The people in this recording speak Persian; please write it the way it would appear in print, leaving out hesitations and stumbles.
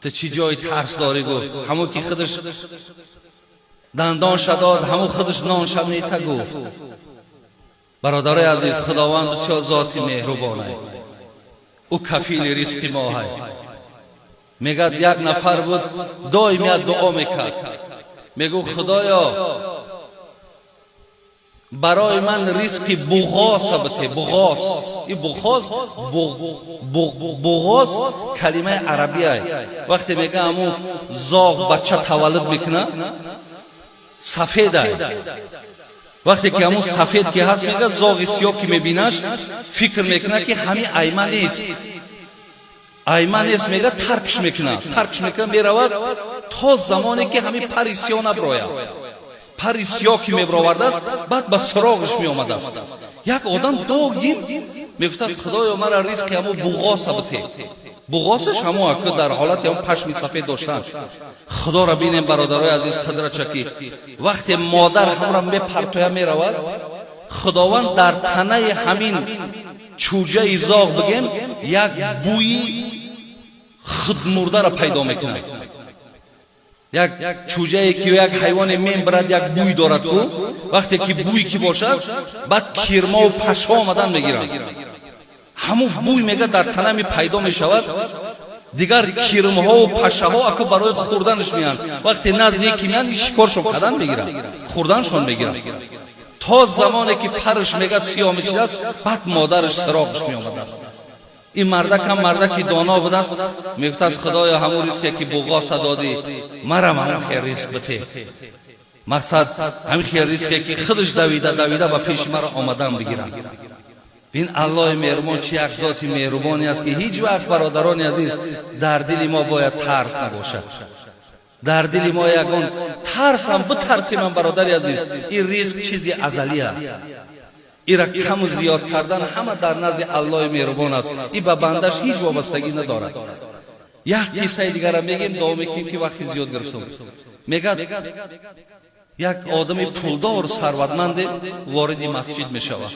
تو چی جای ترس داری گفت؟ همون که خودش دندان شداد همون خودش نان شمیته گفت. برادرای عزیز، خداوند بسیار ذاتی مهربانه، او کفیل ریسک ما ہے. میگه یک نفر بود دائم دعا میکرد، میگو خدایا برای من ریسک بغاس بده. بغاس، این بغاس کلمه عربی است. وقتی میگه همون زاغ بچه تولد میکنه سفید است. وقتی که همون سفید که هست میگه زاغ سیاه که میبینش فکر میکنه که همین ایمن نیست. ایمن نیست، میگه ترکش میکنه میرود تا زمانی که همین پر سیاه نبراید. پر سیاه که میبراورده است بعد به سراغش میآمده است. یک آدم داغیم میگفت است خدایا مرا ریسک همون بغاس بده. بغاسش همون که در حالت همون پشم سفید داشتن. خدا را بینیم برادرای عزیز قدرت چکی. وقتی مادر هم را میپرتویه میرود، خداوند در تنه همین چوجه زاغ بگیم یک بوی خود مرده را پیدا میکنه. یک چوجه که یک حیوان میبرد یک بوی دارد کو، وقتی که بوی کی باشد بعد کیرما و پشه آمدن میگیرن. همون بوی میگه در تنه می پیدا میشود. دیگر کیرمها و پشه ها اکو برای خوردنش میان. وقتی نزدیک کی میان شکارشون کردن میگیرن، خوردنشون میگیرن تا زمانی که پرش میگه سیاه میشده است بعد مادرش سراغش میآمده است. این مردک هم مردکی دانا بوده است. میگفت است خدایا همون ریسکی که بغاس دادی مرا همون خیر ریسک بده. مقصد همین خیر ریسکی که خودش دویده و پیش مرا آمدن بگیرن. این الله مهربان چه یک ذات مهربانی است که هیچ وقت برادران عزیز در دل ما باید ترس نباشد. در دل ما یگان ترس هم بترسیم. من برادر عزیز، این ریسک چیزی ازلی است. این را کم و زیاد کردن همه در نزد الله مهربان است. این به بندش هیچ وابستگی ندارد. یک قصه دیگر هم میگیم دوام که وقتی زیاد گرفتم. میگه یک آدم پولدار ثروتمند وارد مسجد میشود.